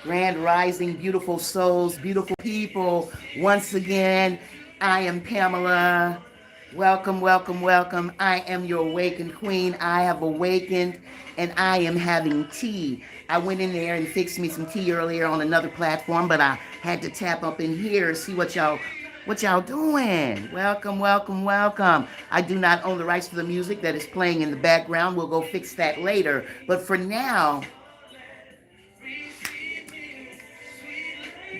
Grand Rising, beautiful souls, beautiful people. Once again, I am Pamela. Welcome, welcome, welcome. I am your awakened queen. I have awakened and I am having tea. I went in there and fixed me some tea earlier on another platform, but I had to tap up in here and see what y'all doing. Welcome, welcome, welcome. I do not own the rights to the music that is playing in the background. We'll go fix that later. But for now,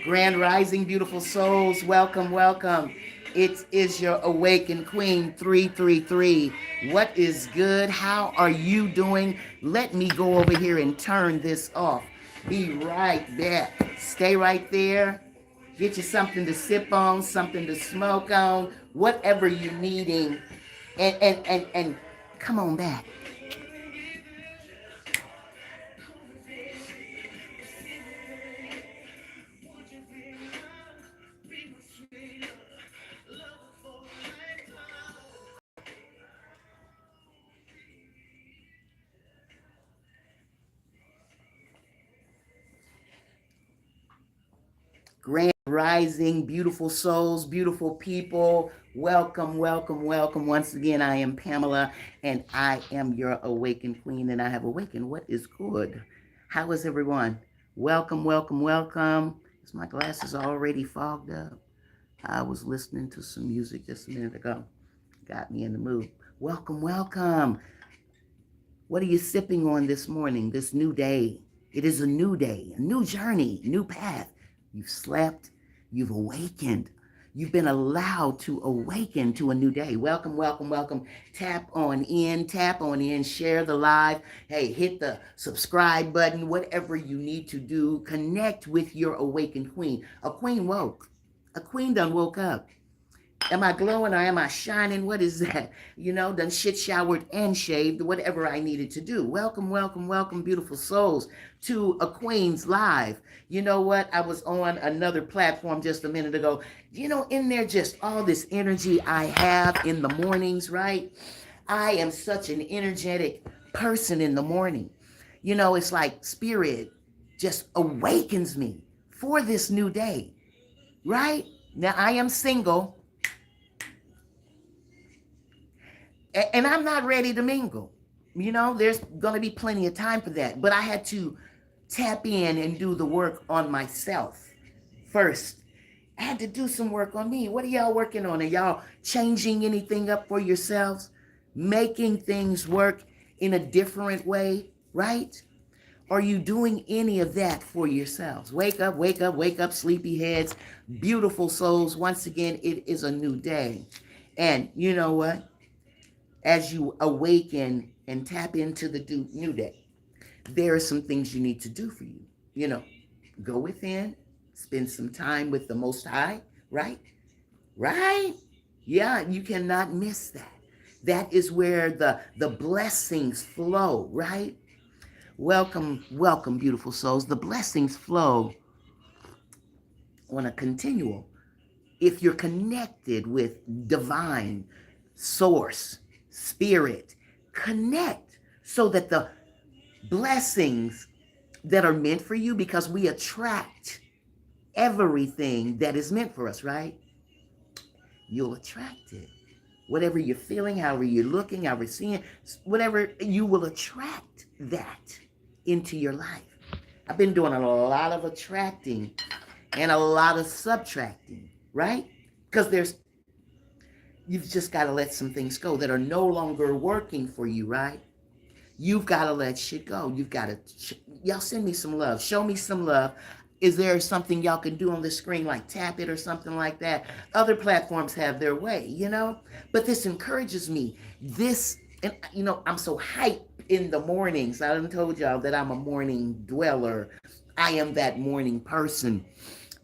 Grand Rising, beautiful souls, welcome, welcome. It is your awakened Queen 333. What is good? How are you doing? Let me go over here and turn this off. Be right back. Stay right there. Get you something to sip on, something to smoke on, whatever you're needing. And come on back. Grand Rising, beautiful souls, beautiful people. Welcome, welcome, welcome. Once again, I am Pamela and I am your awakened queen and I have awakened what is good. How is everyone? Welcome, welcome, welcome. Is my glasses already fogged up? I was listening to some music just a minute ago. Got me in the mood. Welcome, welcome. What are you sipping on this morning, this new day? It is a new day, a new journey, new path. You've slept, you've awakened. You've been allowed to awaken to a new day. Welcome, welcome, welcome. Tap on in, share the live. Hey, hit the subscribe button, whatever you need to do. Connect with your awakened queen. A queen woke. A queen done woke up. Am I glowing or am I shining? What is that? Done shit showered and shaved, whatever I needed to do. Welcome, welcome, welcome, beautiful souls, to a Queen's Live. You know what? I was on another platform just a minute ago. In there, just all this energy I have in the mornings, right? I am such an energetic person in the morning. It's like spirit just awakens me for this new day, right? Now, I am single and I'm not ready to mingle. There's going to be plenty of time for that. But I had to tap in and do the work on myself first. I had to do some work on me. What are y'all working on? Are y'all changing anything up for yourselves? Making things work in a different way, right? Are you doing any of that for yourselves? Wake up, wake up, wake up, sleepy heads, beautiful souls. Once again, it is a new day. And you know what? As you awaken and tap into the new day, there are some things you need to do for you. You know, go within, spend some time with the Most High, right? Right? Yeah, you cannot miss that. That is where the blessings flow, right? Welcome, welcome, beautiful souls. The blessings flow on a continual. If you're connected with divine source, spirit, connect so that the blessings that are meant for you, because we attract everything that is meant for us, right? You'll attract it. Whatever you're feeling, however you're looking, however you're seeing, whatever, you will attract that into your life. I've been doing a lot of attracting and a lot of subtracting, right? Because you've just got to let some things go that are no longer working for you, right? You've got to let shit go. You've got to, y'all send me some love. Show me some love. Is there something y'all can do on the screen, like tap it or something like that? Other platforms have their way, But this encourages me. And I'm so hyped in the mornings. I done told y'all that I'm a morning dweller. I am that morning person.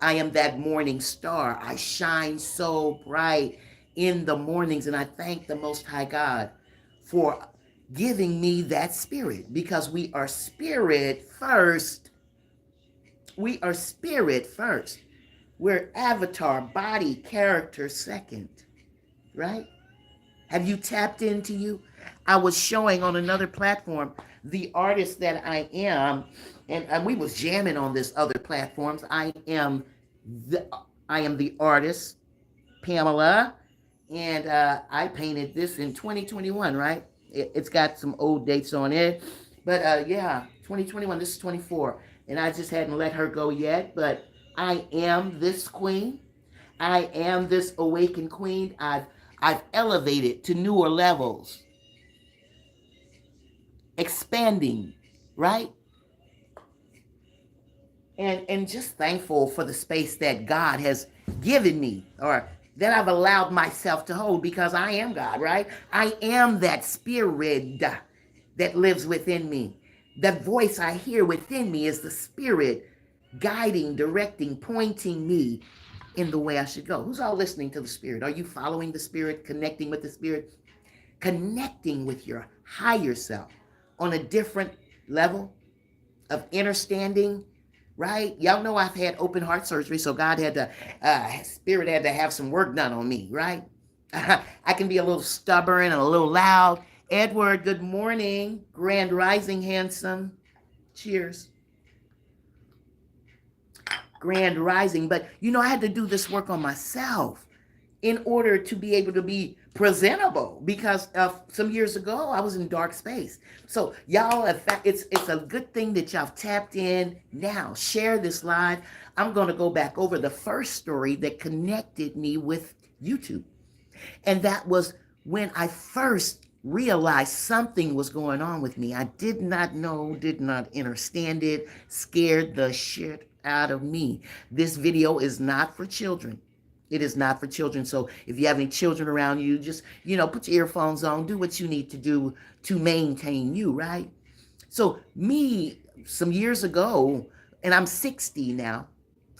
I am that morning star. I shine so bright in the mornings, and I thank the Most High God for giving me that spirit, because we are spirit first. We are spirit first. We're avatar, body, character second, right? Have you tapped into you? I was showing on another platform the artist that I am, and we was jamming on this other platforms. The I am the artist, Pamela, and I painted this in 2021. Right? It's got some old dates on it, but yeah, 2021. This is 24, and I just hadn't let her go yet. But I am this queen. I am this awakened queen. I've elevated to newer levels, expanding, right? And just thankful for the space that God has given me, or that I've allowed myself to hold, because I am God, right? I am that spirit that lives within me. The voice I hear within me is the spirit guiding, directing, pointing me in the way I should go. Who's all listening to the spirit? Are you following the spirit, connecting with the spirit, connecting with your higher self on a different level of understanding? Right? Y'all know I've had open heart surgery, so God had to, spirit had to have some work done on me, right? I can be a little stubborn and a little loud. Edward, good morning. Grand rising, handsome. Cheers. Grand rising. But, I had to do this work on myself in order to be able to be presentable, because some years ago I was in dark space. So y'all, in fact, it's a good thing that y'all tapped in now. Share this live. I'm going to go back over the first story that connected me with YouTube. And that was when I first realized something was going on with me. I did not know, did not understand it, scared the shit out of me. This video is not for children. It is not for children. So if you have any children around you, just, put your earphones on, do what you need to do to maintain you, right? So me, some years ago, and I'm 60 now,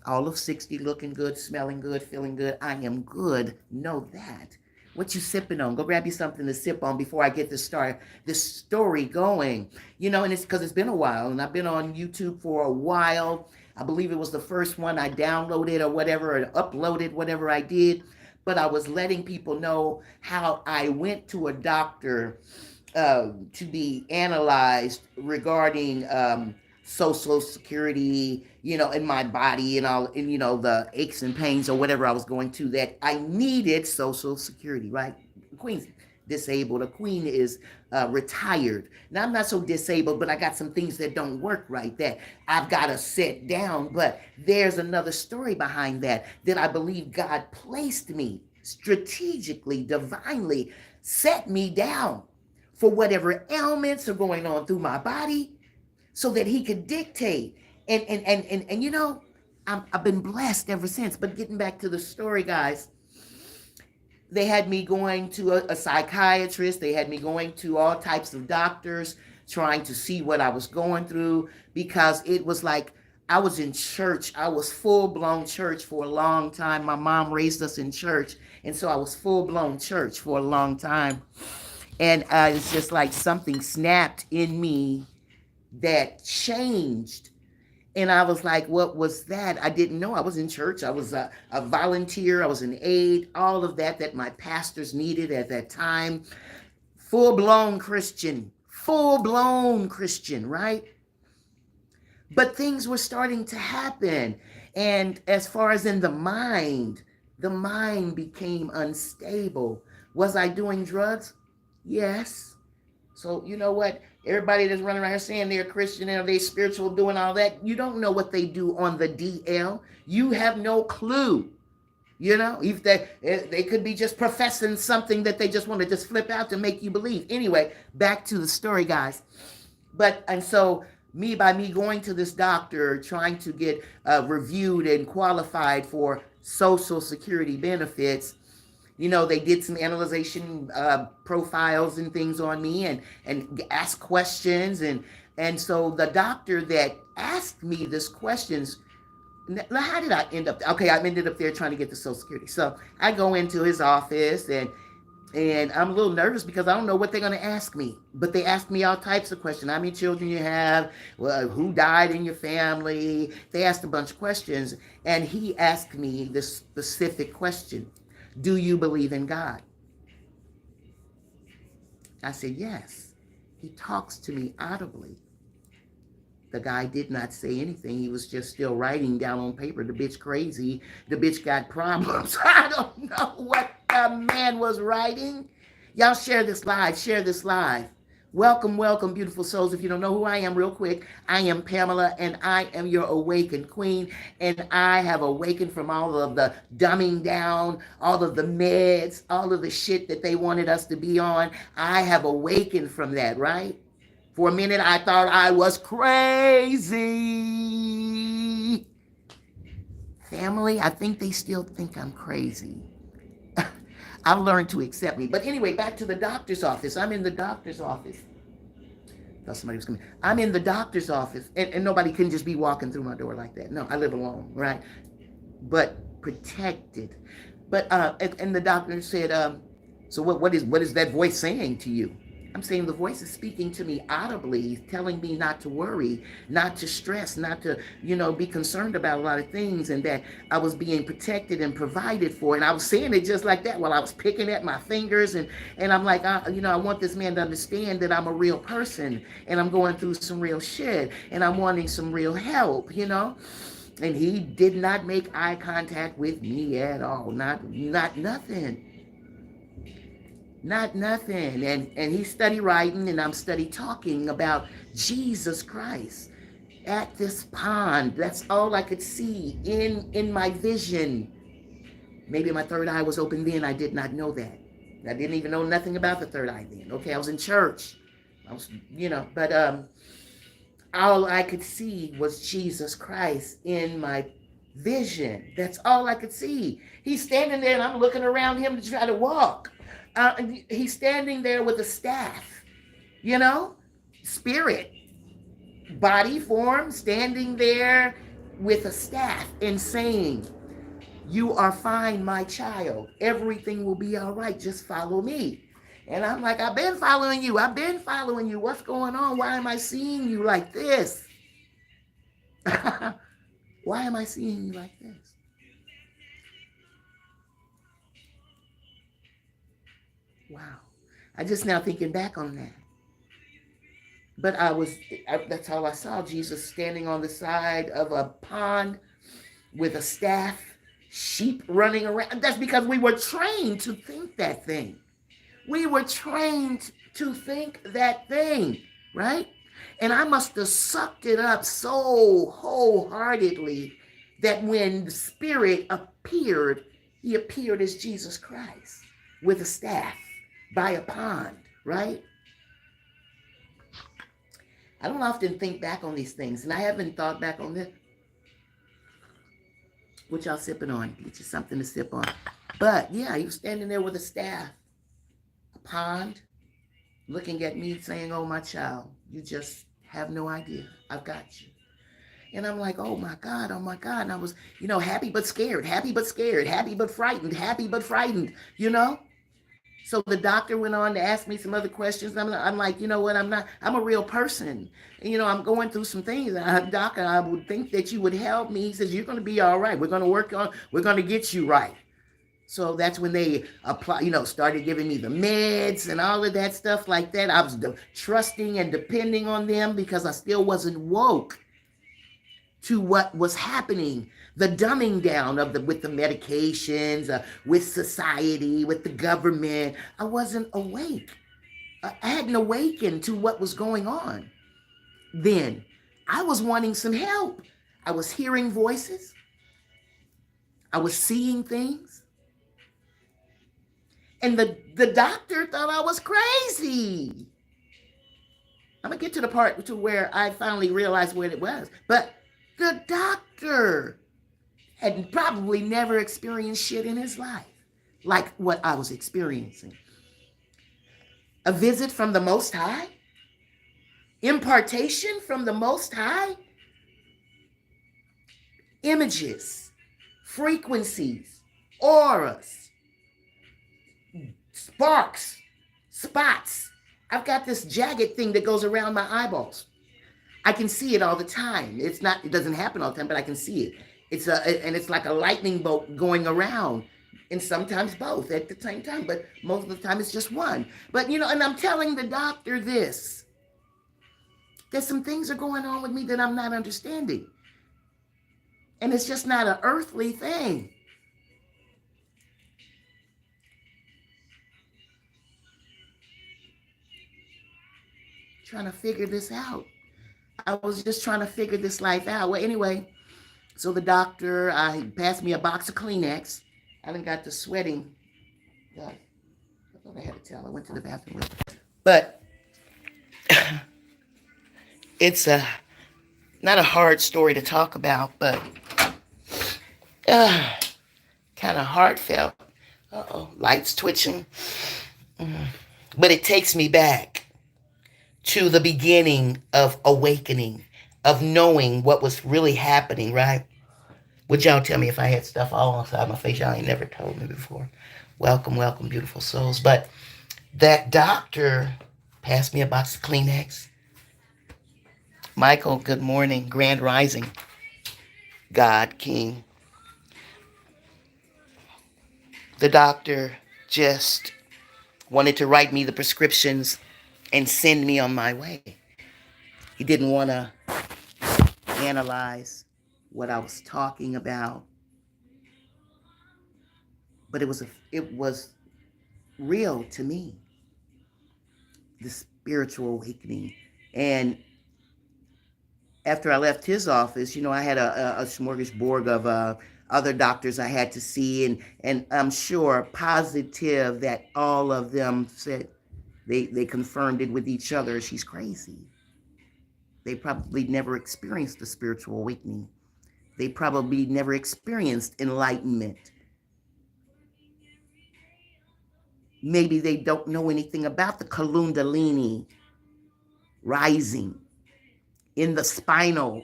all of 60, looking good, smelling good, feeling good. I am good. Know that. What you sipping on? Go grab you something to sip on before I get this story going. And it's because it's been a while, and I've been on YouTube for a while. I believe it was the first one I downloaded or whatever, or uploaded, whatever I did. But I was letting people know how I went to a doctor to be analyzed regarding Social Security, in my body and all, and the aches and pains or whatever I was going to, that I needed Social Security, right? Queen's disabled. A queen is retired. Now I'm not so disabled, but I got some things that don't work right that I've got to sit down. But there's another story behind that I believe God placed me strategically, divinely, set me down for whatever ailments are going on through my body, so that he could dictate. And I've been blessed ever since. But getting back to the story, guys, they had me going to a psychiatrist. They had me going to all types of doctors, trying to see what I was going through, because it was like I was in church. I was full-blown church for a long time. My mom raised us in church, and so I was full-blown church for a long time. And it's just like something snapped in me that changed. And I was like, what was that? I didn't know. I was in church. I was a volunteer. I was an aide, all of that my pastors needed at that time. Full-blown Christian, right? But things were starting to happen. And as far as in the mind became unstable. Was I doing drugs? Yes. So you know what? Everybody that's running around here saying they're Christian and they're spiritual, doing all that, you don't know what they do on the DL. You have no clue. If they could be just professing something that they just want to just flip out to make you believe. Anyway, back to the story, guys. And so by me going to this doctor, trying to get reviewed and qualified for Social Security benefits, they did some analyzation profiles and things on me, and asked questions. And so the doctor that asked me these questions, how did I end up? Okay, I ended up there trying to get the Social Security. So I go into his office, and I'm a little nervous because I don't know what they're going to ask me. But they asked me all types of questions. How many children you have? Well, who died in your family? They asked a bunch of questions. And he asked me this specific question: do you believe in God? I said, yes. He talks to me audibly. The guy did not say anything. He was just still writing down on paper. The bitch crazy. The bitch got problems. I don't know what the man was writing. Y'all share this live. Share this live. Welcome, welcome, beautiful souls. If you don't know who I am, real quick, I am Pamela, and I am your awakened queen. And I have awakened from all of the dumbing down, all of the meds, all of the shit that they wanted us to be on. I have awakened from that, right? For a minute, I thought I was crazy. Family, I think they still think I'm crazy. I've learned to accept me. But anyway, back to the doctor's office. I'm in the doctor's office. Thought somebody was coming. I'm in the doctor's office, and nobody can just be walking through my door like that. No, I live alone, right? But protected. But and the doctor said, so what is that voice saying to you? I'm saying the voice is speaking to me audibly, telling me not to worry, not to stress, not to, be concerned about a lot of things, and that I was being protected and provided for. And I was saying it just like that while I was picking at my fingers. And I'm like, I want this man to understand that I'm a real person and I'm going through some real shit and I'm wanting some real help, And he did not make eye contact with me at all. Not nothing. Not nothing. And he studied writing and I'm study talking about Jesus Christ at this pond. That's all I could see in my vision. Maybe my third eye was open then. I did not know that. I didn't even know nothing about the third eye then. Okay, I was in church. I was, but all I could see was Jesus Christ in my vision. That's all I could see. He's standing there and I'm looking around him to try to walk. He's standing there with a staff, spirit, body form, standing there with a staff and saying, "You are fine, my child. Everything will be all right. Just follow me." And I'm like, I've been following you. What's going on? Why am I seeing you like this? Why am I seeing you like this? Wow. I just now thinking back on that. But that's all I saw. Jesus standing on the side of a pond with a staff, sheep running around. That's because we were trained to think that thing. We were trained to think that thing, right? And I must have sucked it up so wholeheartedly that when the Spirit appeared, he appeared as Jesus Christ with a staff by a pond, right? I don't often think back on these things, and I haven't thought back on this. What y'all sipping on? Get you something to sip on. But yeah, he was standing there with a staff, a pond, looking at me saying, "Oh, my child, you just have no idea. I've got you." And I'm like, oh my God. And I was, happy but scared, happy but scared, happy but frightened, So the doctor went on to ask me some other questions. I'm like, you know what? I'm a real person. And, I'm going through some things. Doctor, I would think that you would help me. He says, you're going to be all right. We're going to get you right. So that's when they started giving me the meds and all of that stuff like that. I was trusting and depending on them because I still wasn't woke to what was happening, the dumbing down with the medications, with society, with the government. I wasn't awake. I hadn't awakened to what was going on. Then I was wanting some help. I was hearing voices. I was seeing things. And the doctor thought I was crazy. I'm going to get to the part to where I finally realized what it was. But the doctor had probably never experienced shit in his life like what I was experiencing. A visit from the Most High? Impartation from the Most High? Images, frequencies, auras, sparks, spots. I've got this jagged thing that goes around my eyeballs. I can see it all the time. It doesn't happen all the time, but I can see it. It's like a lightning bolt going around. And sometimes both at the same time, but most of the time it's just one. But and I'm telling the doctor this, that some things are going on with me that I'm not understanding. And it's just not an earthly thing. Trying to figure this out. I was just trying to figure this life out. Well, anyway, so the doctor passed me a box of Kleenex. I done got to sweating. God, I thought I had to tell. I went to the bathroom. But it's not a hard story to talk about, but kind of heartfelt. Uh-oh, lights twitching. But it takes me back to the beginning of awakening, of knowing what was really happening, right? Would y'all tell me if I had stuff all inside my face? Y'all ain't never told me before. Welcome, welcome, beautiful souls. But that doctor passed me a box of Kleenex. Michael, good morning. Grand Rising. God, King. The doctor just wanted to write me the prescriptions and send me on my way. He didn't want to analyze what I was talking about, but it was real to me, the spiritual awakening. And after I left his office, I had a smorgasbord of other doctors I had to see, and I'm sure positive that all of them said they confirmed it with each other. She's crazy. They probably never experienced a spiritual awakening. They probably never experienced enlightenment. Maybe they don't know anything about the Kundalini rising in the spinal,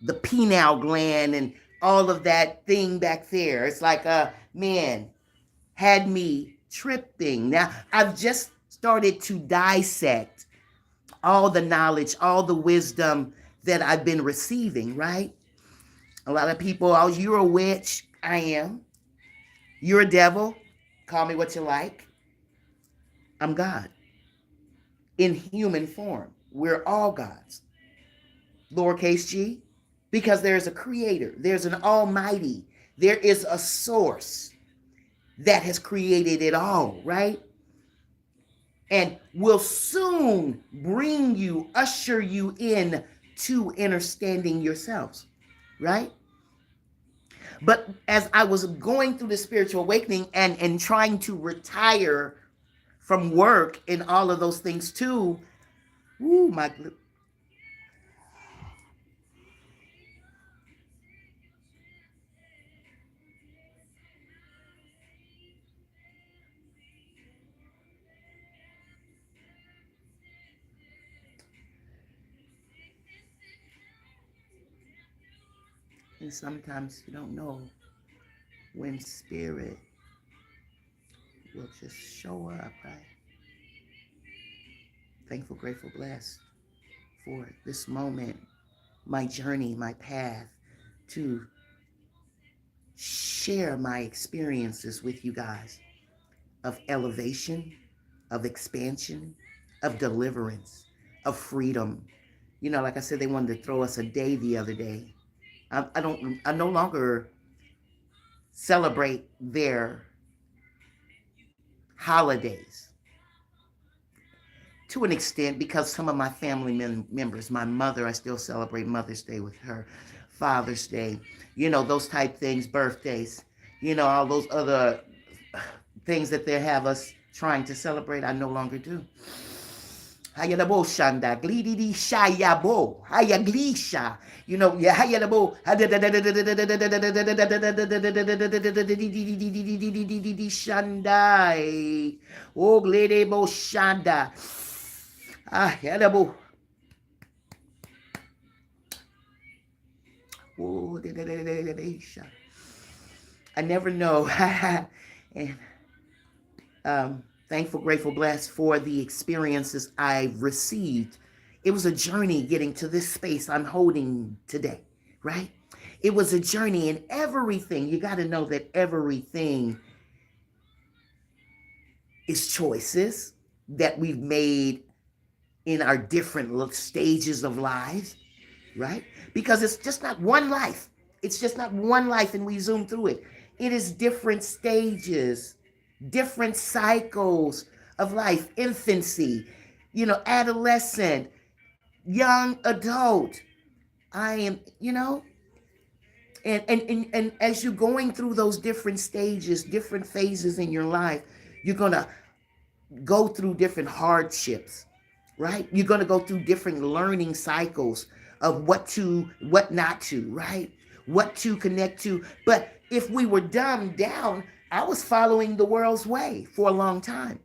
the pineal gland, and all of that thing back there. It's like, man, had me tripping. Now, I've just started to dissect all the knowledge, all the wisdom that I've been receiving, right? A lot of people, oh, you're a witch. I am. You're a devil. Call me what you like. I'm God in human form. We're all gods. Lowercase g, because there's a creator, there's an almighty, there is a source that has created it all, right? And will soon bring you, usher you in to understanding yourselves, right? But as I was going through the spiritual awakening and trying to retire from work and all of those things too, my and sometimes you don't know when spirit will just show up, right? Thankful, grateful, blessed for this moment, my journey, my path to share my experiences with you guys of elevation, of expansion, of deliverance, of freedom. Like I said, they wanted to throw us a day the other day. I no longer celebrate their holidays to an extent because some of my family members, my mother, I still celebrate Mother's Day with her, Father's Day, those type things, birthdays, all those other things that they have us trying to celebrate, I no longer do. Hayalabo shanda glididi shayabo hayaglisha ya hayalabo shandai oh glidebo shanda hayalabo oh I never know. And thankful, grateful, blessed for the experiences I've received. It was a journey getting to this space I'm holding today, right? It was a journey, and everything, you got to know that everything It's choices that we've made in our different stages of lives, right? Because it's just not one life. It's just not one life and we zoom through it. It is different stages, different cycles of life, infancy, adolescent, young adult. I am, and as you're going through those different stages, different phases in your life, you're going to go through different hardships, right? You're going to go through different learning cycles of what not to, right? What to connect to. But if we were dumbed down, I was following the world's way for a long time.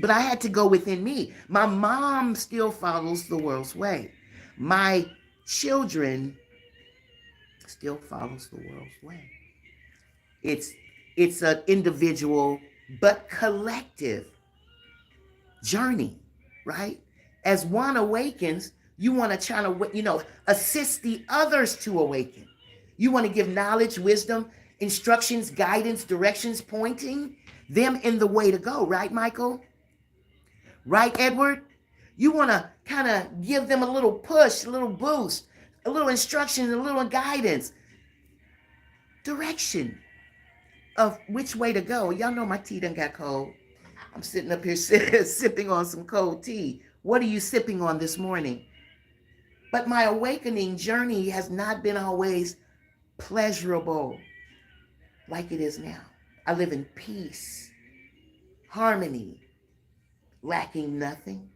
But I had to go within me. My mom still follows the world's way. My children still follows the world's way. It's it's an individual but collective journey, right? As one awakens, you want to try to, assist the others to awaken. You want to give knowledge, wisdom, instructions, guidance, directions, pointing them in the way to go, right, Michael? Right, Edward? You want to kind of give them a little push, a little boost, a little instruction, a little guidance, direction of which way to go. Y'all know my tea done got cold. I'm sitting up here sipping on some cold tea. What are you sipping on this morning? But my awakening journey has not been always pleasurable like it is now. I live in peace, harmony, lacking nothing.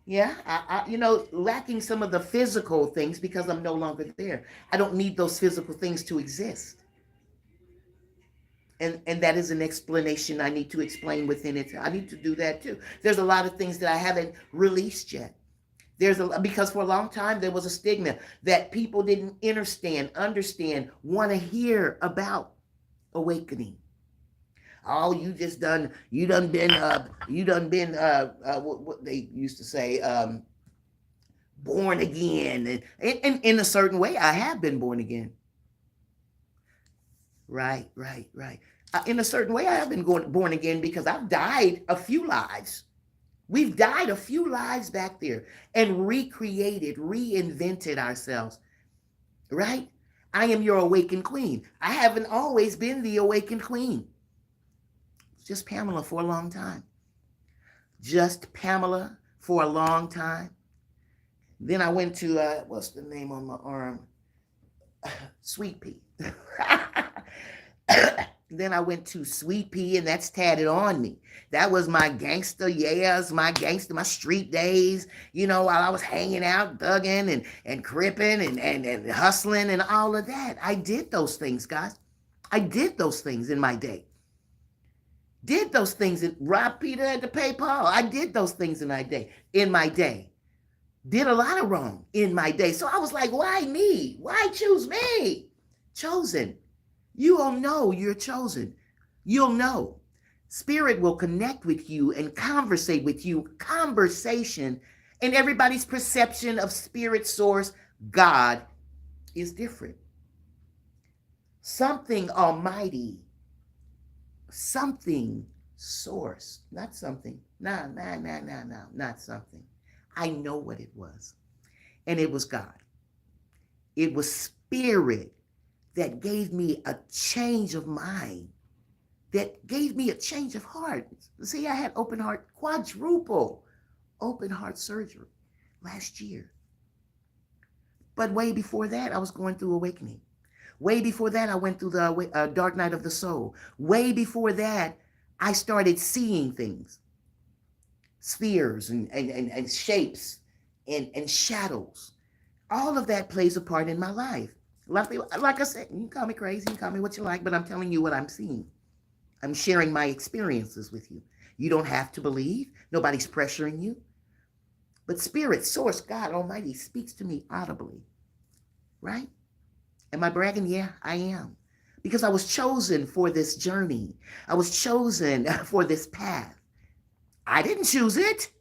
Yeah, lacking some of the physical things because I'm no longer there. I don't need those physical things to exist. And that is an explanation I need to explain within it. I need to do that too. There's a lot of things that I haven't released yet. Because for a long time there was a stigma that people didn't understand, want to hear about awakening. Oh, what they used to say, born again. And in a certain way, I have been born again. Right. In a certain way, I have been born again because I've died a few lives. We've died a few lives back there and recreated, reinvented ourselves, right? I am your awakened queen. I haven't always been the awakened queen. It's just Pamela for a long time. Just Pamela for a long time. Then I went to, what's the name on my arm? Sweet Pea. Then I went to Sweet Pea, and that's tatted on me. That was my gangster, my street days, while I was hanging out, thugging and cripping and hustling and all of that. I did those things, guys. I did those things in my day. Did those things and robbed Peter had to pay Paul. I did those things in my day. Did a lot of wrong in my day. So I was like, why me? Why choose me? Chosen. You will know you're chosen. You'll know. Spirit will connect with you and conversate with you. Conversation and everybody's perception of spirit source, God, is different. Something almighty, something source, not something. No, not something. I know what it was. And it was God. It was spirit that gave me a change of mind, that gave me a change of heart. See, I had quadruple open heart surgery last year. But way before that, I was going through awakening. Way before that, I went through the dark night of the soul. Way before that, I started seeing things, spheres and shapes and shadows. All of that plays a part in my life. A lot of people, like I said, you can call me crazy, you can call me what you like, but I'm telling you what I'm seeing. I'm sharing my experiences with you. You don't have to believe. Nobody's pressuring you. But Spirit, Source, God Almighty speaks to me audibly. Right? Am I bragging? Yeah, I am. Because I was chosen for this journey. I was chosen for this path. I didn't choose it.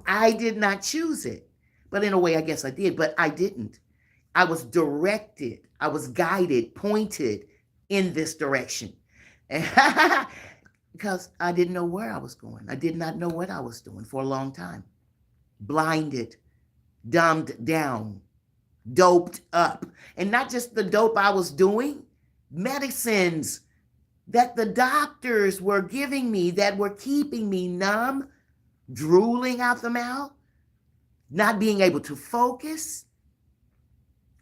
I did not choose it. But in a way, I guess I did, but I didn't. I was directed, I was guided, pointed in this direction. because I didn't know where I was going. I did not know what I was doing for a long time. Blinded, dumbed down, doped up. And not just the dope I was doing, medicines that the doctors were giving me that were keeping me numb, drooling out the mouth, not being able to focus,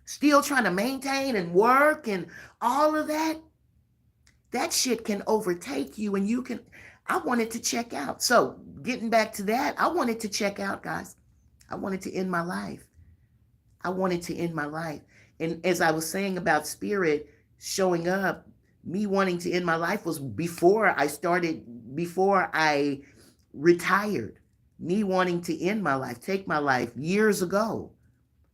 still trying to maintain and work and all of that. That shit can overtake you and you can. I wanted to check out. So, getting back to that, I wanted to check out, guys. I wanted to end my life. I wanted to end my life. And as I was saying about spirit showing up, me wanting to end my life was before I retired. Me wanting to end my life, take my life years ago.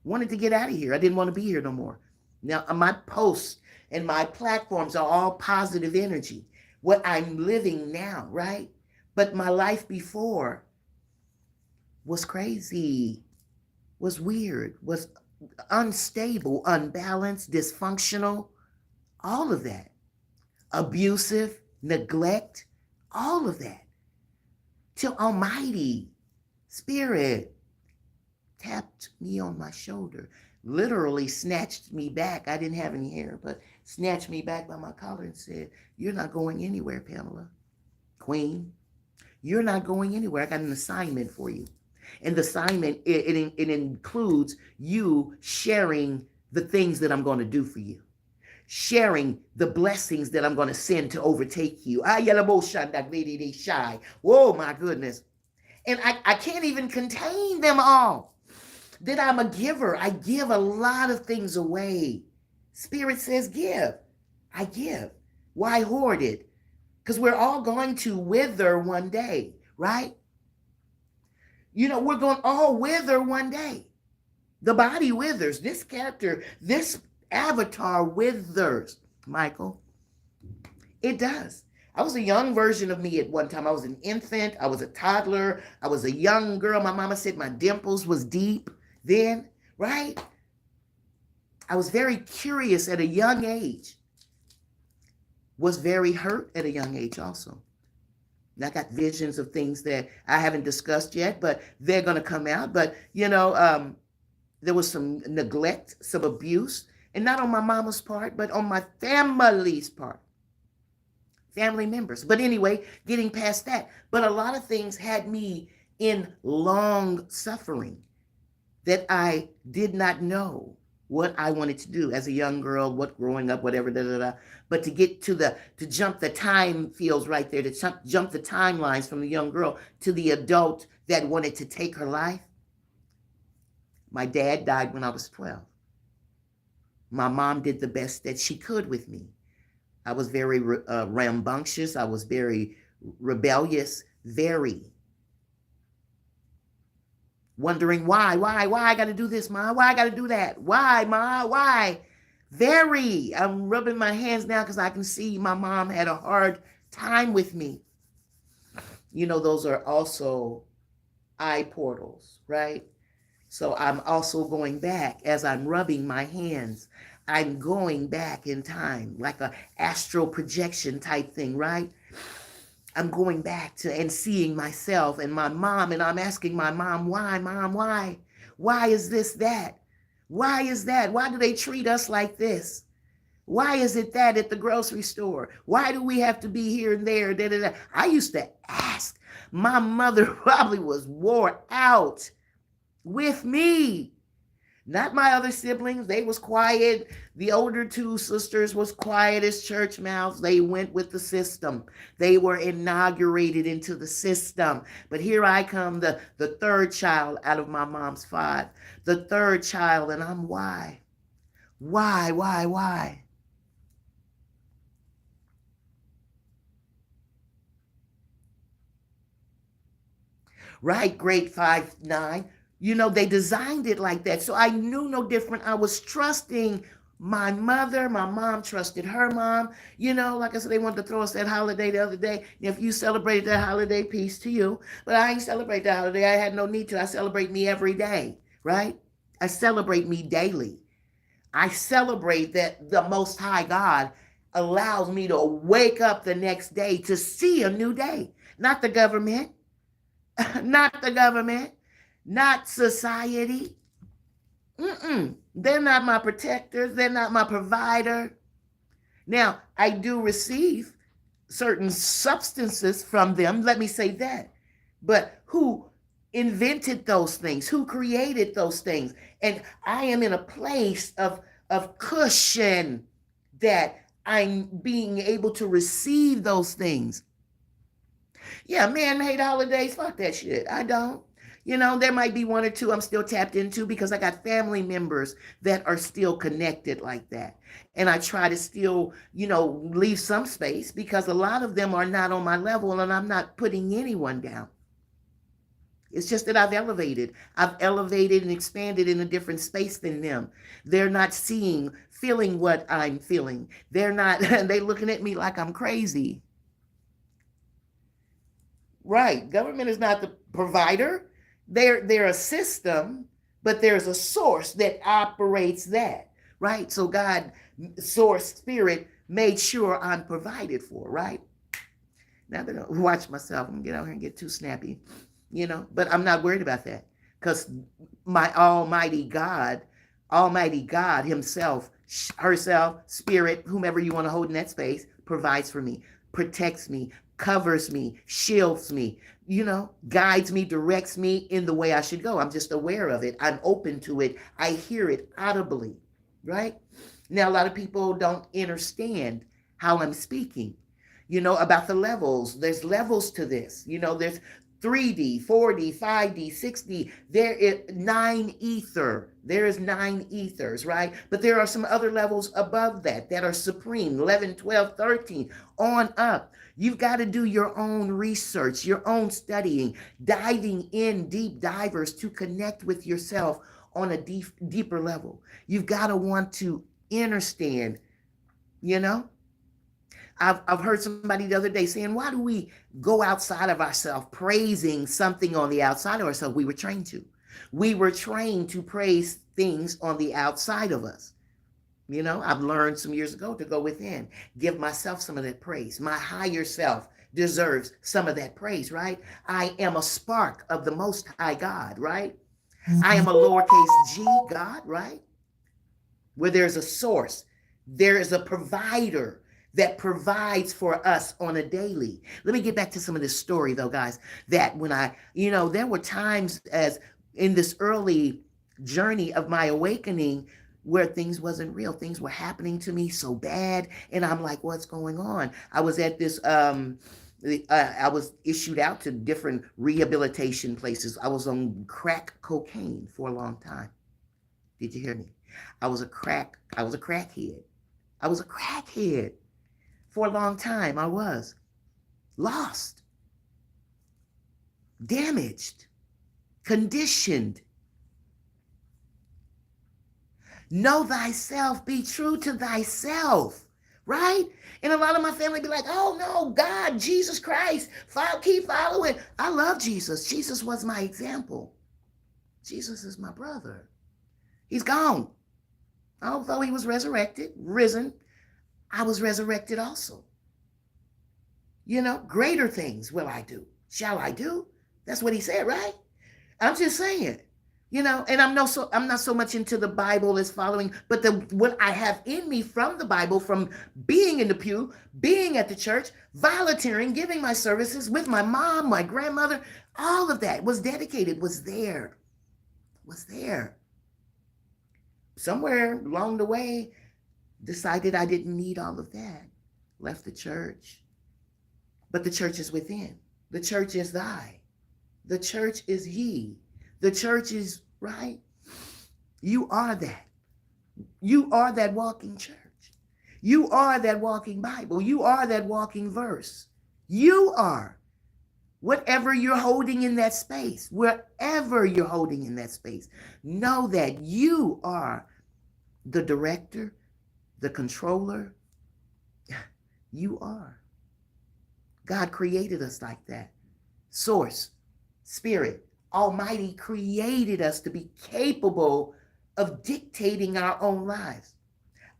Wanted to get out of here. I didn't want to be here no more. Now, my posts and my platforms are all positive energy. What I'm living now, right? But my life before was crazy, was weird, was unstable, unbalanced, dysfunctional, all of that. Abusive, neglect, all of that. Till Almighty Spirit tapped me on my shoulder, literally snatched me back. I didn't have any hair, but snatched me back by my collar and said, "You're not going anywhere, Pamela. Queen, you're not going anywhere. I got an assignment for you." And the assignment, it includes you sharing the things that I'm going to do for you, sharing the blessings that I'm going to send to overtake you. Whoa, my goodness. And I can't even contain them all. That I'm a giver. I give a lot of things away. Spirit says give. I give. Why hoard it? Because we're all going to wither one day, right? You know, we're going to all wither one day. The body withers. This character, this avatar withers, Michael. It does. I was a young version of me at one time. I was an infant. I was a toddler. I was a young girl. My mama said my dimples was deep then, right? I was very curious at a young age. Was very hurt at a young age also. And I got visions of things that I haven't discussed yet, but they're going to come out. But, there was some neglect, some abuse, and not on my mama's part, but on my family's part. Family members. But anyway, getting past that. But a lot of things had me in long suffering that I did not know what I wanted to do as a young girl, what growing up, whatever, But to get to jump the time fields right there, to jump the timelines from the young girl to the adult that wanted to take her life. My dad died when I was 12. My mom did the best that she could with me. I was very rambunctious. I was very rebellious, very. Wondering why I got to do this, Ma? Why I got to do that? Why, Ma? Why? Very. I'm rubbing my hands now because I can see my mom had a hard time with me. You know, those are also eye portals, right? So I'm also going back as I'm rubbing my hands. I'm going back in time like a astral projection type thing, right? I'm going back to and seeing myself and my mom, and I'm asking my mom, why, Mom, why? Why is this that? Why is that? Why do they treat us like this? Why is it that at the grocery store? Why do we have to be here and there? Da, da, da. I used to ask. My mother probably was wore out with me. Not my other siblings. They was quiet. The older two sisters was quiet as church mouths. They went with the system. They were inaugurated into the system. But here I come, the third child out of my mom's five. The third child, and I'm why? Why? Right, grade 5, 9. They designed it like that. So I knew no different. I was trusting my mother. My mom trusted her mom. Like I said, they wanted to throw us that holiday the other day. If you celebrated that holiday, peace to you. But I ain't celebrate that holiday. I had no need to. I celebrate me every day, right? I celebrate me daily. I celebrate that the Most High God allows me to wake up the next day to see a new day. Not the government, not the government, not society. They're not my protectors. They're not my provider. Now, I do receive certain substances from them. Let me say that. But who invented those things? Who created those things? And I am in a place of cushion that I'm being able to receive those things. Yeah, man-made holidays, fuck that shit. I don't. There might be one or two I'm still tapped into because I got family members that are still connected like that. And I try to still, leave some space because a lot of them are not on my level and I'm not putting anyone down. It's just that I've elevated. I've elevated and expanded in a different space than them. They're not feeling what I'm feeling. They're not, they looking at me like I'm crazy. Right. Government is not the provider. They're a system, but there's a source that operates that. Right. So God, source, spirit, made sure I'm provided for. Right. Now I'm gonna watch myself. I'm gonna get out here and get too snappy, but I'm not worried about that because my Almighty God Himself, herself, spirit, whomever you want to hold in that space, provides for me, protects me, covers me, shields me, guides me, directs me in the way I should go. I'm just aware of it. I'm open to it. I hear it audibly, right? Now, a lot of people don't understand how I'm speaking, about the levels. There's levels to this. There's 3D, 4D, 5D, 6D. There is 9 ether. There is 9 ethers, right? But there are some other levels above that are supreme, 11, 12, 13, on up. You've got to do your own research, your own studying, diving in, deep divers to connect with yourself on a deeper level. You've got to want to understand, I've heard somebody the other day saying, why do we go outside of ourselves praising something on the outside of ourselves? We were trained to. We were trained to praise things on the outside of us. I've learned some years ago to go within, give myself some of that praise. My higher self deserves some of that praise, right? I am a spark of the Most High God, right? I am a lowercase g God, right? Where there's a source, there is a provider that provides for us on a daily. Let me get back to some of this story though, guys, that when there were times as in this early journey of my awakening where things wasn't real. Things were happening to me so bad. And I'm like, what's going on? I was at this, I was issued out to different rehabilitation places. I was on crack cocaine for a long time. Did you hear me? I was a crackhead. I was a crackhead. For a long time, I was lost, damaged, conditioned. Know thyself, be true to thyself, right? And a lot of my family be like, oh no, God, Jesus Christ, keep following. I love Jesus. Jesus was my example. Jesus is my brother. He's gone. Although he was resurrected, risen, I was resurrected also. Greater things will I do. Shall I do? That's what he said, right? I'm just saying, and I'm not so much into the Bible as following, but what I have in me from the Bible, from being in the pew, being at the church, volunteering, giving my services with my mom, my grandmother, all of that was dedicated, was there. Somewhere along the way, decided I didn't need all of that. Left the church. But the church is within. The church is thy. The church is ye. The church is, right? You are that. You are that walking church. You are that walking Bible. You are that walking verse. You are. Whatever you're holding in that space, wherever you're holding in that space, know that you are the director, the controller. You are. God created us like that. Source, spirit, Almighty created us to be capable of dictating our own lives.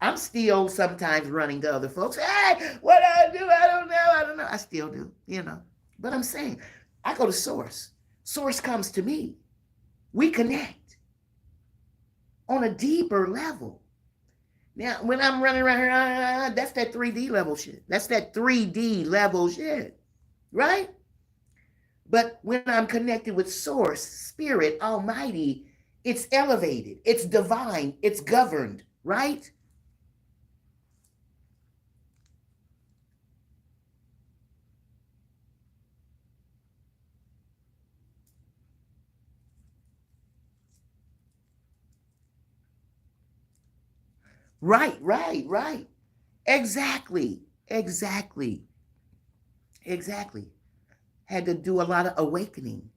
I'm still sometimes running to other folks. Hey, what do I do? I don't know. I don't know. I still do, you know. But I'm saying, I go to source. Source comes to me. We connect on a deeper level. Now, when I'm running around here, that's that 3D level shit. That's that 3D level shit, right? But when I'm connected with Source, Spirit, Almighty, it's elevated, it's divine, it's governed, right? Right, right, right. Exactly, exactly, exactly. Had to do a lot of awakening,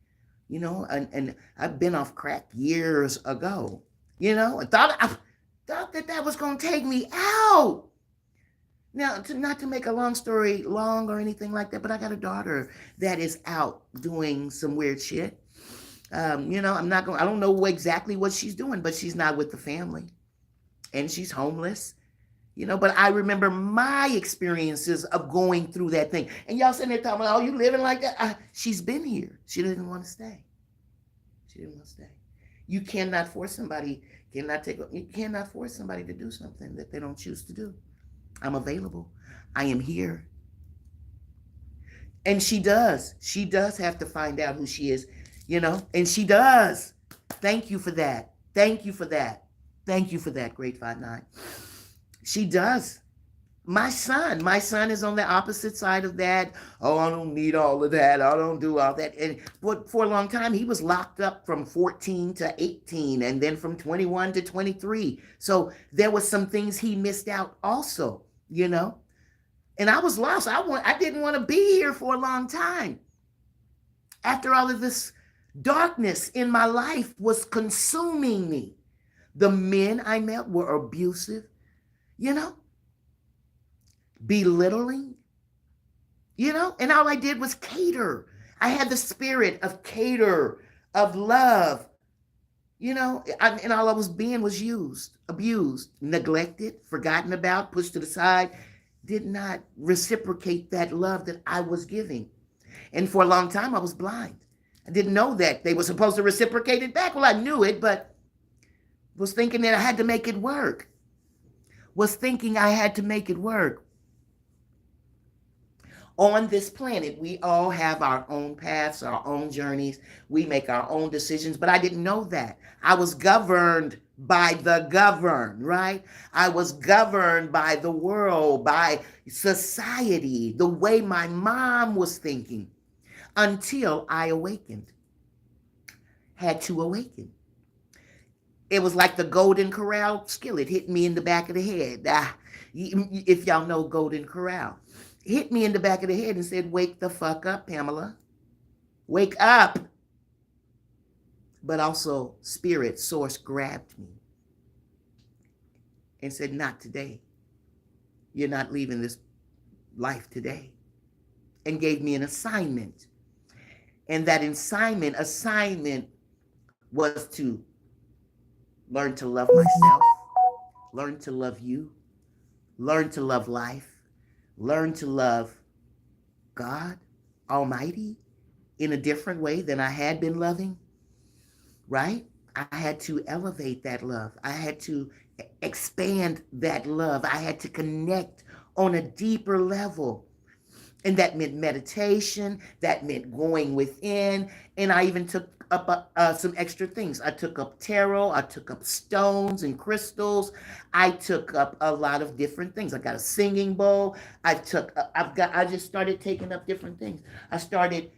you know, and I've been off crack years ago, you know, I thought that that was going to take me out. Now, not to make a long story long or anything like that, but I got a daughter that is out doing some weird shit. You know, I don't know exactly what she's doing, but she's not with the family and she's homeless, you know. But I remember my experiences of going through that thing. And y'all sitting there talking about, oh, you living like that? She's been here. She didn't want to stay. She didn't want to stay. You cannot force somebody, you cannot force somebody to do something that they don't choose to do. I'm available. I am here. And she does. She does have to find out who she is, you know, and she does. Thank you for that. Thank you for that. Thank you for that, Grade 5-9. She does. My son is on the opposite side of that. Oh, I don't need all of that. I don't do all that. And for a long time, he was locked up from 14 to 18 and then from 21 to 23. So there was some things he missed out also, you know. And I was lost. I didn't want to be here for a long time. After all of this darkness in my life was consuming me. The men I met were abusive, you know, belittling, you know, and all I did was cater. I had the spirit of cater, of love, you know, and all I was being was used, abused, neglected, forgotten about, pushed to the side, did not reciprocate that love that I was giving. And for a long time, I was blind. I didn't know that they were supposed to reciprocate it back. Well, I knew it, but was thinking that I had to make it work. Was thinking I had to make it work. On this planet, we all have our own paths, our own journeys. We make our own decisions, but I didn't know that. I was governed by the governed, right? I was governed by the world, by society, the way my mom was thinking until I awakened. Had to awaken. It was like the Golden Corral skillet hit me in the back of the head. If y'all know Golden Corral, hit me in the back of the head and said, wake the fuck up, Pamela. Wake up. But also, Spirit, Source grabbed me and said, not today. You're not leaving this life today. And gave me an assignment. And that assignment was to learn to love myself, learn to love you, learn to love life, learn to love God Almighty in a different way than I had been loving, right? I had to elevate that love. I had to expand that love. I had to connect on a deeper level. And that meant meditation, that meant going within, and I even took up some extra things. I took up tarot, I took up stones and crystals, I took up a lot of different things. I got a singing bowl. I just started taking up different things. I started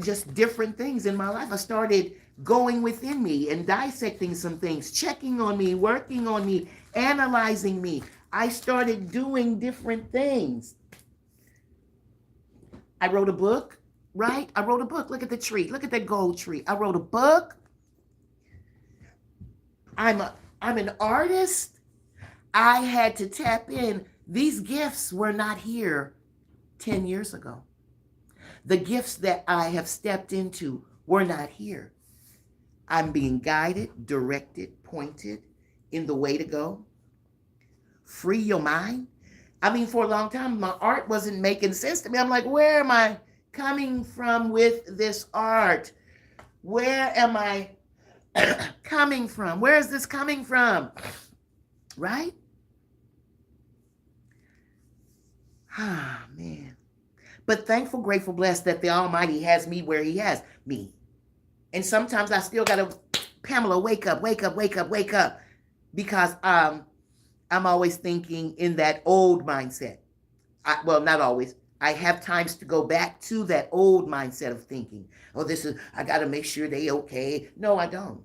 just different things in my life. I started going within me and dissecting some things, checking on me, working on me, analyzing me. I started doing different things. I wrote a book, right? I wrote a book. Look at the tree. Look at that gold tree. I wrote a book. I'm an artist. I had to tap in. These gifts were not here 10 years ago. The gifts that I have stepped into were not here. I'm being guided, directed, pointed in the way to go free your mind. I mean, for a long time, my art wasn't making sense to me. I'm like, where am I coming from with this art? Where am I coming from? Where is this coming from? Right? Ah, man. But thankful, grateful, blessed that the Almighty has me where He has me. And sometimes I still got to, Pamela, wake up, wake up, wake up, wake up. Because I'm always thinking in that old mindset. Well, not always. I have times to go back to that old mindset of thinking. Oh, I got to make sure they okay. No, I don't.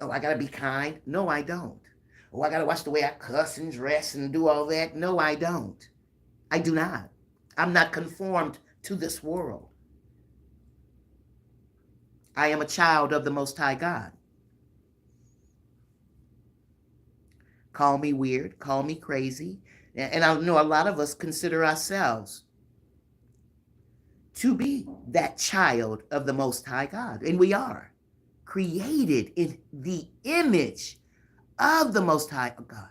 Oh, I got to be kind. No, I don't. Oh, I got to watch the way I cuss and dress and do all that. No, I don't. I do not. I'm not conformed to this world. I am a child of the Most High God. Call me weird, call me crazy. And I know a lot of us consider ourselves to be that child of the Most High God. And we are created in the image of the Most High God.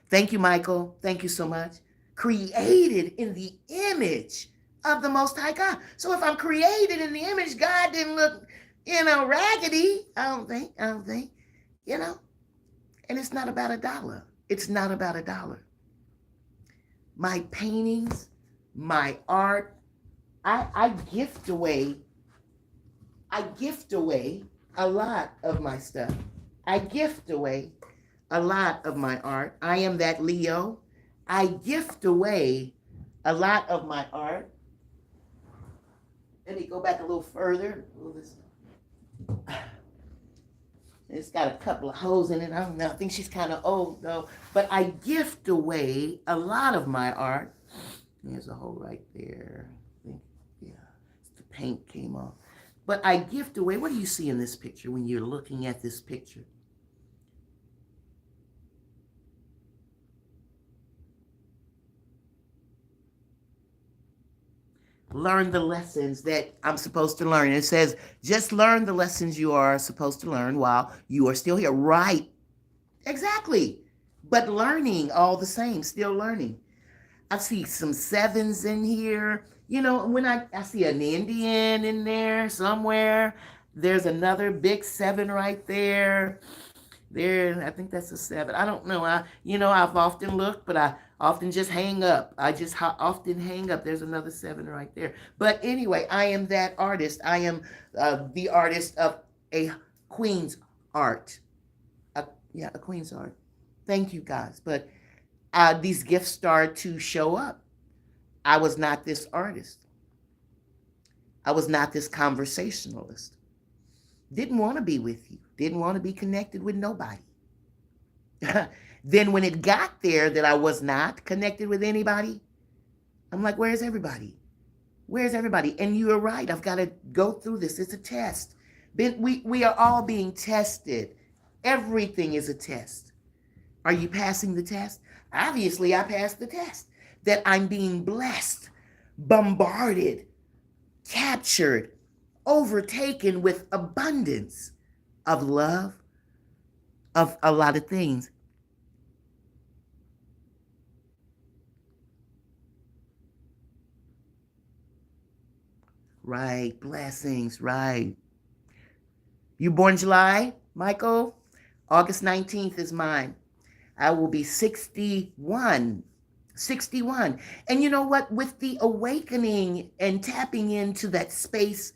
Thank you, Michael. Thank you so much. Created in the image of the Most High God. So if I'm created in the image, God didn't look, raggedy. I don't think, And it's not about $1. It's not about $1. My paintings, my art, I gift away a lot of my stuff. I gift away a lot of my art. I am that Leo. I gift away a lot of my art. Let me go back a little further. It's got a couple of holes in it. I don't know. I think she's kind of old though. But I gift away a lot of my art. There's a hole right there. I think, yeah, the paint came off. But I gift away. What do you see in this picture when you're looking at this picture? Learn the lessons that I'm supposed to learn. It says, just learn the lessons you are supposed to learn while you are still here. Right. Exactly. But learning all the same, still learning. I see some sevens in here. When I see an Indian in there somewhere, there's another big 7 right there. There, I think that's a 7. I don't know. I've often looked, but I often just hang up. I just often hang up. There's another 7 right there. But anyway, I am that artist. I am the artist of a queen's art. A queen's art. Thank you, guys. But these gifts start to show up. I was not this artist. I was not this conversationalist. Didn't want to be with you. Didn't want to be connected with nobody. Then when it got there that I was not connected with anybody, I'm like, where's everybody? Where's everybody? And you're right. I've got to go through this. It's a test. We are all being tested. Everything is a test. Are you passing the test? Obviously, I passed the test. That I'm being blessed, bombarded, captured, overtaken with abundance of love, of a lot of things. Right, blessings, right. You born July, Michael? August 19th is mine. I will be 61. 61. And you know what? With the awakening and tapping into that space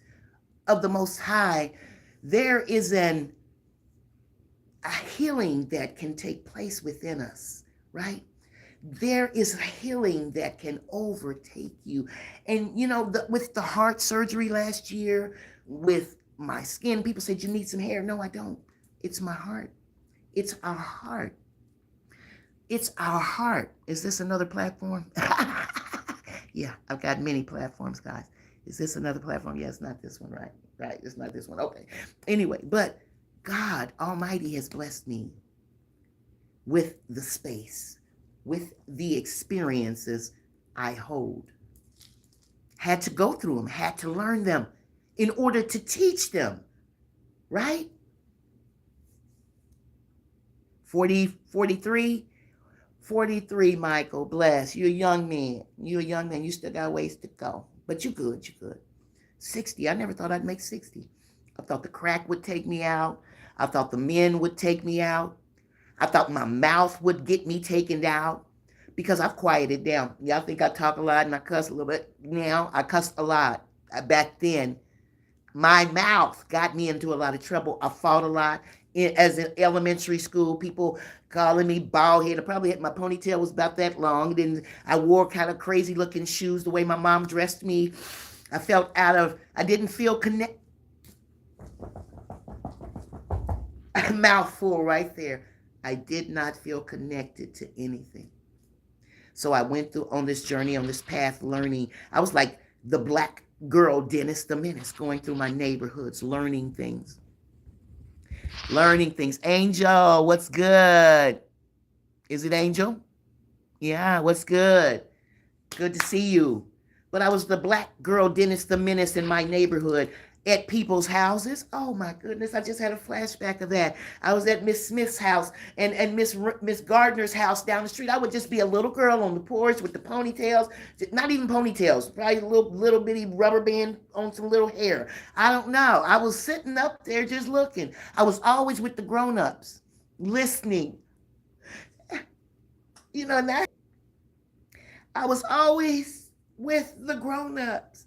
of the Most High, there is a healing that can take place within us, right? There is a healing that can overtake you. And with the heart surgery last year, with my skin, people said, you need some hair. No, I don't. It's my heart. It's our heart. It's our heart. Is this another platform? Yeah, I've got many platforms, guys. Is this another platform? Yeah, it's not this one, right? Right, it's not this one. Okay. Anyway, but God Almighty has blessed me with the space, with the experiences I hold. Had to go through them, had to learn them in order to teach them, right? 43, 43, Michael, bless. You're a young man. You're a young man. You still got ways to go. But you good, you good. 60, I never thought I'd make 60. I thought the crack would take me out. I thought the men would take me out. I thought my mouth would get me taken out because I've quieted down. Y'all think I talk a lot and I cuss a little bit. Now I cuss a lot. Back then, my mouth got me into a lot of trouble. I fought a lot. As in elementary school, people calling me bald head. I probably had my ponytail was about that long. Then I wore kind of crazy looking shoes the way my mom dressed me. I didn't feel connected. A mouthful right there. I did not feel connected to anything. So I went through on this journey, on this path, learning. I was like the black girl, Dennis the Menace, going through my neighborhoods, learning things. Learning things. Angel, what's good? Is it Angel? Yeah, what's good? Good to see you. But I was the black girl, Dennis the Menace, in my neighborhood at people's houses. Oh my goodness, I just had a flashback of that. I was at Miss Smith's house and Miss Gardner's house down the street. I would just be a little girl on the porch with the ponytails, not even ponytails, probably a little bitty rubber band on some little hair. I don't know. I was sitting up there just looking. I was always with the grown-ups, listening. You know, and I was always with the grown-ups.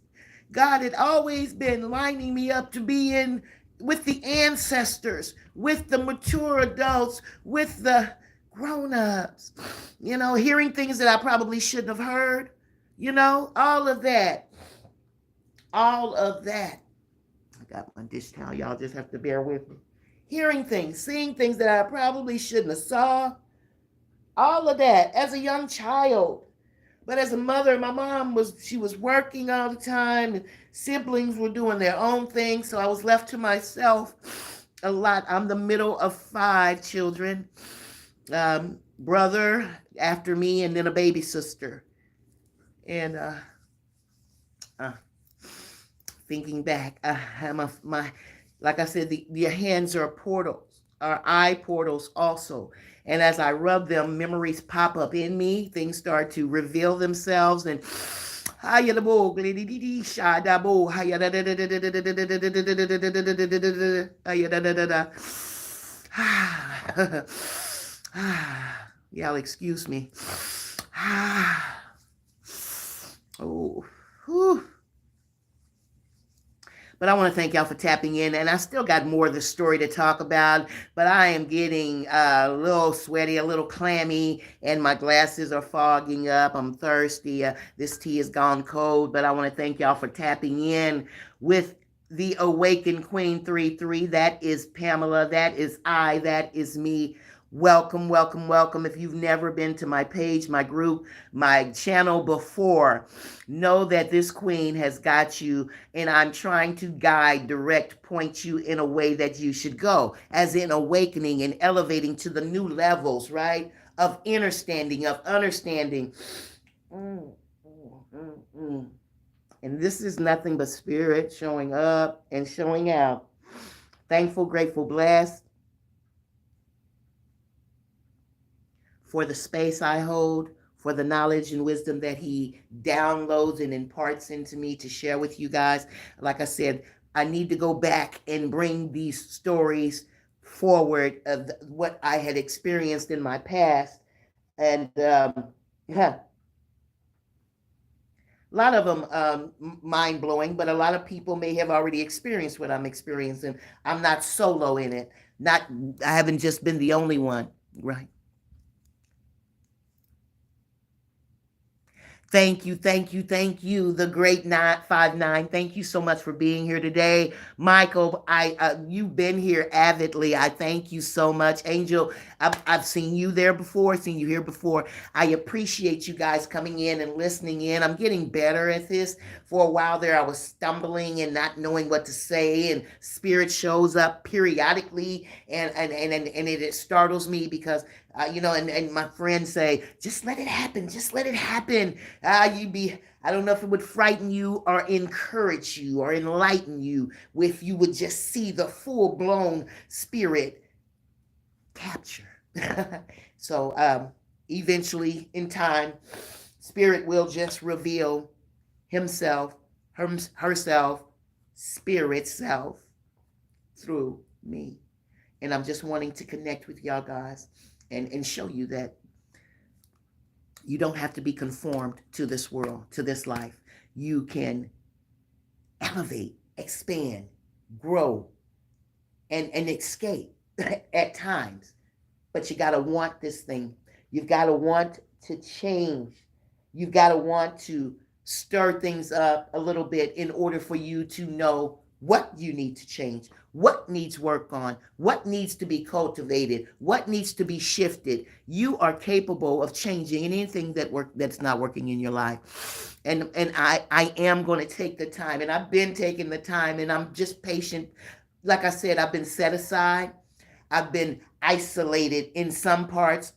God had always been lining me up to be in with the ancestors, with the mature adults, with the grown-ups. You know, hearing things that I probably shouldn't have heard. You know, all of that. All of that. I got my dish towel. Y'all just have to bear with me. Hearing things, seeing things that I probably shouldn't have saw. All of that as a young child. But as a mother, my mom was working all the time, and siblings were doing their own thing, so I was left to myself a lot. I'm the middle of 5 children, brother after me, and then a baby sister. And thinking back, like I said, your hands are portals, are eye portals also. And as I rub them, memories pop up in me. Things start to reveal themselves. And y'all excuse me. Oh, whew. But I want to thank y'all for tapping in. And I still got more of the story to talk about, but I am getting a little sweaty, a little clammy, and my glasses are fogging up. I'm thirsty. This tea has gone cold, but I want to thank y'all for tapping in with the Awakened Queen 33. That is Pamela. That is I. That is me. Welcome, welcome, welcome. If you've never been to my page, my group, my channel before, know that this queen has got you, and I'm trying to guide, direct, point you in a way that you should go, as in awakening and elevating to the new levels, right? Of understanding, of understanding. And this is nothing but spirit showing up and showing out. Thankful, grateful, blessed for the space I hold, for the knowledge and wisdom that he downloads and imparts into me to share with you guys. Like I said, I need to go back and bring these stories forward of what I had experienced in my past. And yeah, a lot of them mind blowing, but a lot of people may have already experienced what I'm experiencing. I'm not solo in it. I haven't just been the only one, right? Thank you, thank you, thank you, the great 959. Thank you so much for being here today, Michael. You've been here avidly. I thank you so much, Angel. I've seen you there before, seen you here before. I appreciate you guys coming in and listening in. I'm getting better at this. For a while there, I was stumbling and not knowing what to say, and spirit shows up periodically, and it startles me because and my friends say, just let it happen, just let it happen. I don't know if it would frighten you or encourage you or enlighten you if you would just see the full-blown spirit capture. So eventually in time, Spirit will just reveal himself, herself, Spirit self through me. And I'm just wanting to connect with y'all guys and show you that you don't have to be conformed to this world, to this life. You can elevate, expand, grow, and escape at times. But you got to want this thing. You've got to want to change. You've got to want to stir things up a little bit in order for you to know what you need to change, what needs work on, what needs to be cultivated, what needs to be shifted. You are capable of changing anything that's not working in your life. And I am going to take the time, and I've been taking the time, and I'm just patient. Like I said, I've been set aside. I've been isolated in some parts,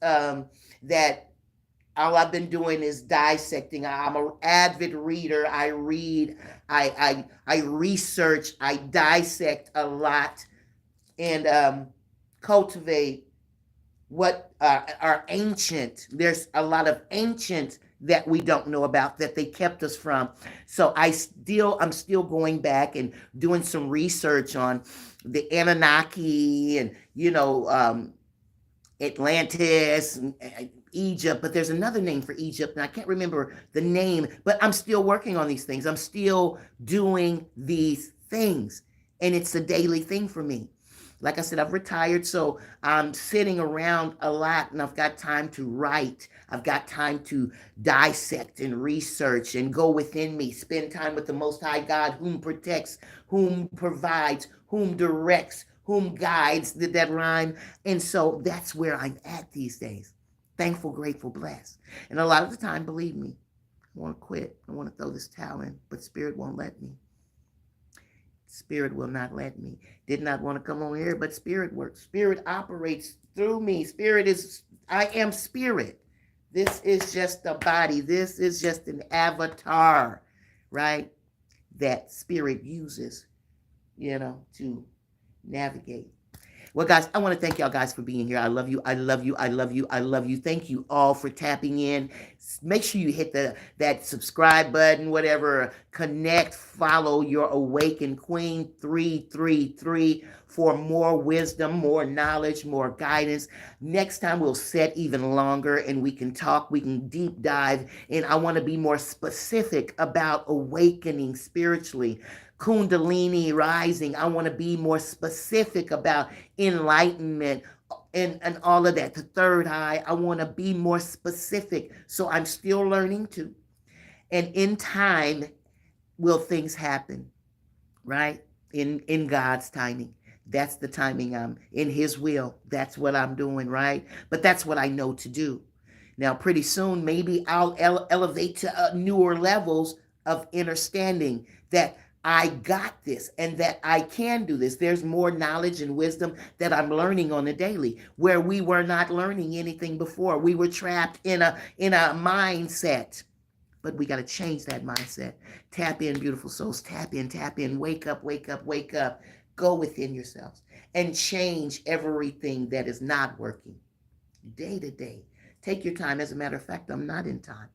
that all I've been doing is dissecting. I'm an avid reader. I read, I research, I dissect a lot, and cultivate what are ancient. There's a lot of ancient that we don't know about that they kept us from. So I'm still going back and doing some research on the Anunnaki and Atlantis, and Egypt, but there's another name for Egypt, and I can't remember the name, but I'm still working on these things. I'm still doing these things, and it's a daily thing for me. Like I said, I've retired, so I'm sitting around a lot, and I've got time to write. I've got time to dissect and research and go within me, spend time with the Most High God, whom protects, whom provides, whom directs, whom guides. Did that rhyme? And so that's where I'm at these days. Thankful, grateful, blessed. And a lot of the time, believe me, I want to quit. I want to throw this towel in, but Spirit won't let me. Spirit will not let me. Did not want to come on here, but Spirit works. Spirit operates through me. I am Spirit. This is just a body. This is just an avatar, right? That Spirit uses, to navigate. Well, guys, I want to thank y'all guys for being here. I love you. I love you. I love you. I love you. Thank you all for tapping in. Make sure you hit that subscribe button, whatever. Connect, follow your Awakened Queen 333 for more wisdom, more knowledge, more guidance. Next time we'll set even longer and we can talk, we can deep dive. And I want to be more specific about awakening spiritually. Kundalini rising. I want to be more specific about enlightenment and all of that. The third eye, I want to be more specific. So I'm still learning too. And in time, will things happen, right? In God's timing. That's the timing. I'm in His will. That's what I'm doing, right? But that's what I know to do. Now, pretty soon, maybe I'll elevate to newer levels of understanding that I got this and that I can do this. There's more knowledge and wisdom that I'm learning on a daily, where we were not learning anything before. We were trapped in a mindset. But we got to change that mindset. Tap in, beautiful souls. Tap in. Wake up, wake up, wake up. Go within yourselves and change everything that is not working day to day. Take your time. As a matter of fact, I'm not in time.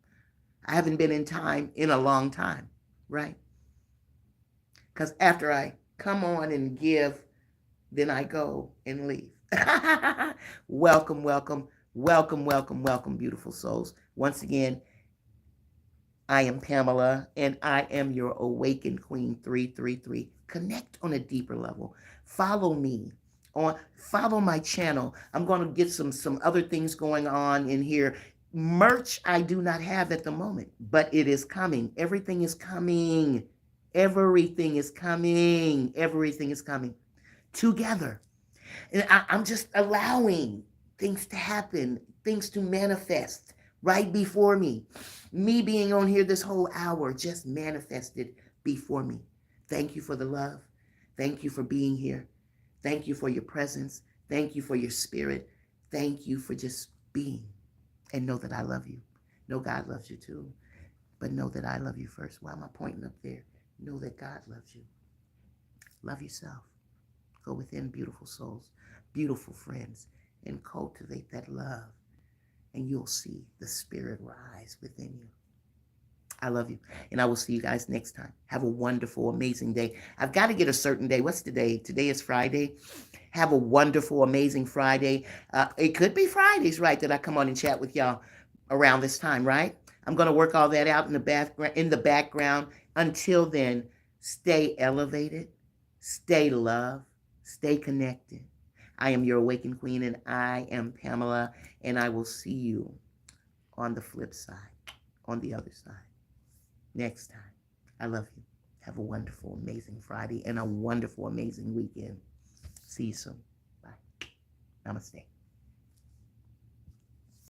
I haven't been in time in a long time, right? Because after I come on and give, then I go and leave. Welcome, welcome, welcome, welcome, welcome, beautiful souls. Once again, I am Pamela, and I am your Awakened Queen 333. Connect on a deeper level. Follow me. Follow my channel. I'm going to get some other things going on in here. Merch I do not have at the moment, but it is coming. Everything is coming. Everything is coming. Everything is coming together. And I'm just allowing things to happen, things to manifest right before me. Me being on here this whole hour just manifested before me. Thank you for the love. Thank you for being here. Thank you for your presence. Thank you for your spirit. Thank you for just being. And know that I love you. Know God loves you too. But know that I love you first. Why am I pointing up there? Know that God loves you. Love yourself. Go within, beautiful souls, beautiful friends, and cultivate that love and you'll see the Spirit rise within you. I love you. And I will see you guys next time. Have a wonderful, amazing day. I've got to get a certain day. What's today? Today is Friday. Have a wonderful, amazing Friday. It could be Fridays, right, that I come on and chat with y'all around this time, right? I'm going to work all that out in the background. Until then, stay elevated, stay loved, stay connected. I am your awakened queen, and I am Pamela, and I will see you on the flip side, on the other side. Next time. I love you. Have a wonderful, amazing Friday and a wonderful, amazing weekend. See you soon. Bye. Namaste.